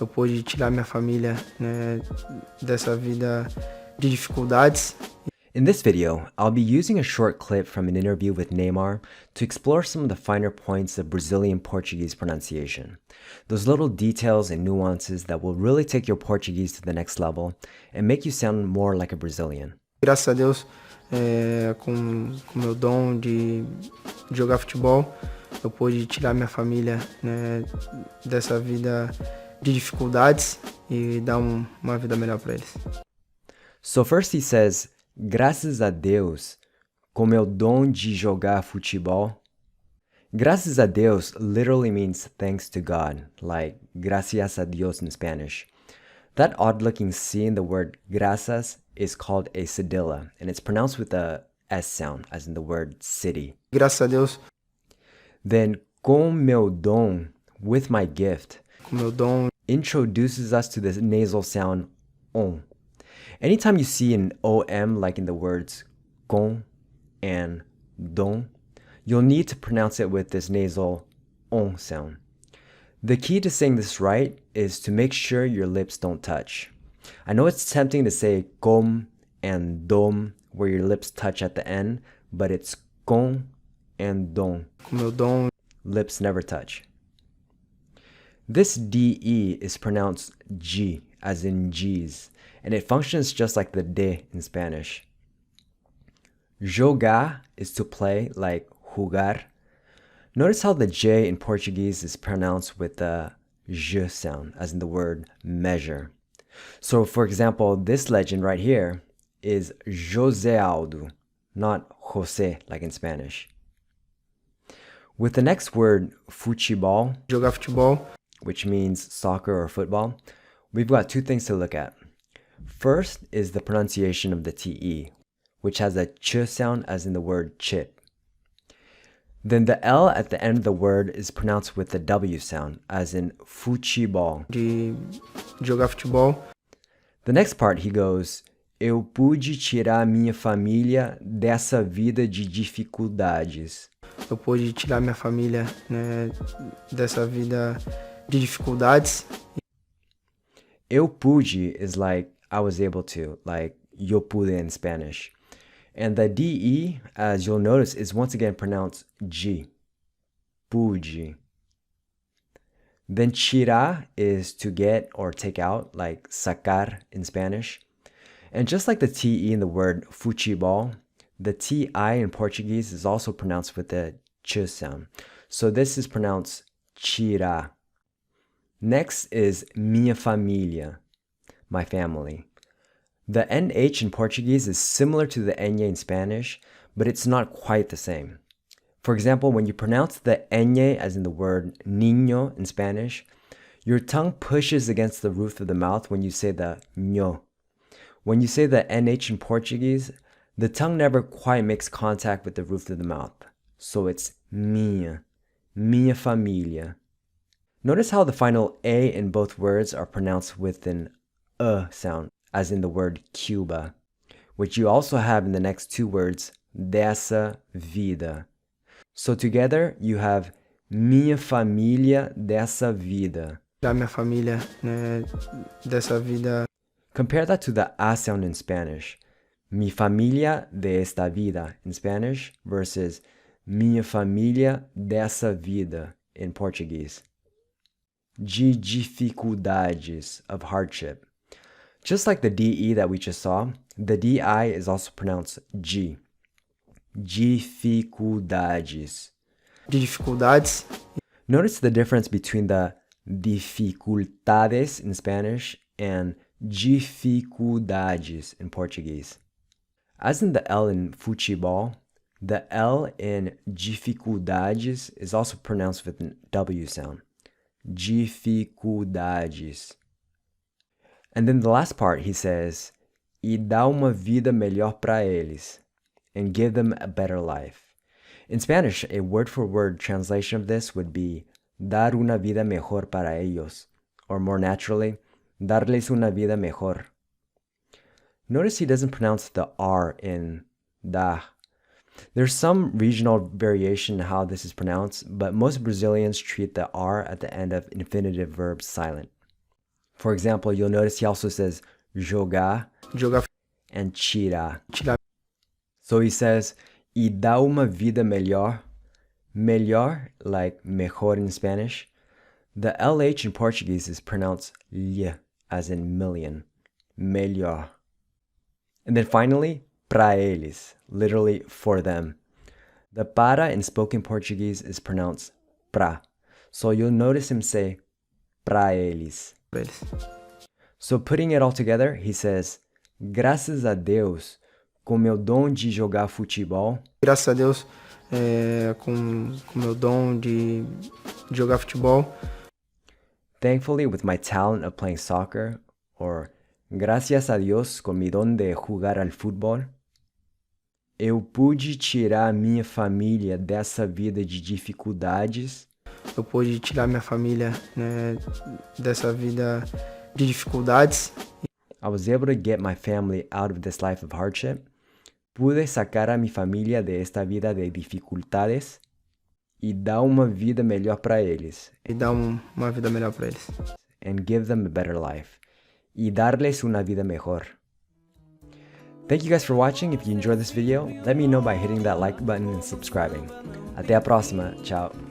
eu pude tirar minha família, né, dessa vida de dificuldades. In this video, I'll be using a short clip from an interview with Neymar to explore some of the finer points of Brazilian Portuguese pronunciation. Those little details and nuances that will really take your Portuguese to the next level and make you sound more like a Brazilian. Graças a Deus, com meu dom de jogar futebol, eu pude tirar minha família, né, dessa vida de dificuldades e dar uma vida melhor para eles. So first he says, graças a Deus, com meu dom de jogar futebol. Graças a Deus literally means thanks to God, like gracias a Dios in Spanish. That odd-looking C in the word gracias is called a cedilla, and it's pronounced with a S sound, as in the word city. Graças a Deus. Then, com meu dom, with my gift, Com meu dom, introduces us to the nasal sound on. Anytime you see an OM, like in the words con and don, you'll need to pronounce it with this nasal on sound. The key to saying this right is to make sure your lips don't touch. I know it's tempting to say com and dom where your lips touch at the end, but it's con and don. com meu dom, Lips never touch. This DE is pronounced G, as in G's, and it functions just like the D in Spanish. Jogar is to play, like jugar. Notice how the J in Portuguese is pronounced with the J sound, as in the word measure. So, for example, this legend right here is José Aldo, not José like in Spanish. With the next word, futebol, jogar futebol, which means soccer or football, we've got two things to look at. First is the pronunciation of the TE, which has a ch sound as in the word chip. Then the L at the end of the word is pronounced with the W sound, as in futebol. de jogar futebol. The next part he goes, eu pude tirar minha família dessa vida de dificuldades. Eu pude tirar minha família, né, dessa vida de dificuldades. Eu pude is like I was able to, like yo pude in Spanish. And the DE, as you'll notice, is once again pronounced G. Pude. Then tirar is to get or take out, like sacar in Spanish. And just like the TE in the word futebol, the TI in Portuguese is also pronounced with the ch sound. So this is pronounced tirar. Next is minha família, my family. The NH in Portuguese is similar to the ñ in Spanish, but it's not quite the same. For example, when you pronounce the ñ as in the word niño in Spanish, your tongue pushes against the roof of the mouth when you say the ño. When you say the NH in Portuguese, the tongue never quite makes contact with the roof of the mouth. So it's minha família. Notice how the final A in both words are pronounced with an sound, as in the word Cuba, which you also have in the next two words, dessa vida. So together you have minha família dessa vida. Tirar minha família, né, dessa vida. Compare that to the A sound in Spanish. Mi familia de esta vida in Spanish versus minha família dessa vida in Portuguese. De dificuldades, of hardship. Just like the DE that we just saw, the DI is also pronounced G. Dificuldades. De dificuldades. Notice the difference between the dificultades in Spanish and dificuldades in Portuguese. As in the L in futebol, the L in dificuldades is also pronounced with a W sound. Dificuldades. And then the last part he says, e dá uma vida melhor para eles, and give them a better life. In Spanish, a word-for-word translation of this would be dar una vida mejor para ellos, or more naturally, darles una vida mejor. Notice he doesn't pronounce the R in da. There's some regional variation in how this is pronounced, but most Brazilians treat the R at the end of infinitive verbs silent. For example, you'll notice he also says jogar jogar, and tirar. tirar. So he says, e dá uma vida melhor. Melhor, like mejor in Spanish. The LH in Portuguese is pronounced lhe, as in million. Melhor. And then finally, pra eles, literally for them. The para in spoken Portuguese is pronounced pra. So you'll notice him say pra eles. Pra eles. So putting it all together, he says, graças a Deus, com meu dom de jogar futebol. Graças a Deus, com meu dom de jogar futebol. Thankfully, with my talent of playing soccer, or gracias a Dios con mi don de jugar al fútbol, eu pude tirar minha família dessa vida de dificuldades. Eu pude tirar minha família, né, dessa vida de dificuldades. I was able to get my family out of this life of hardship. Pude sacar a mi familia de esta vida de dificultades e dar uma vida melhor para eles. E dar uma vida melhor para eles. And give them a better life. Y darles una vida mejor. Thank you guys for watching. If you enjoyed this video, let me know by hitting that like button and subscribing. Até a próxima. Ciao.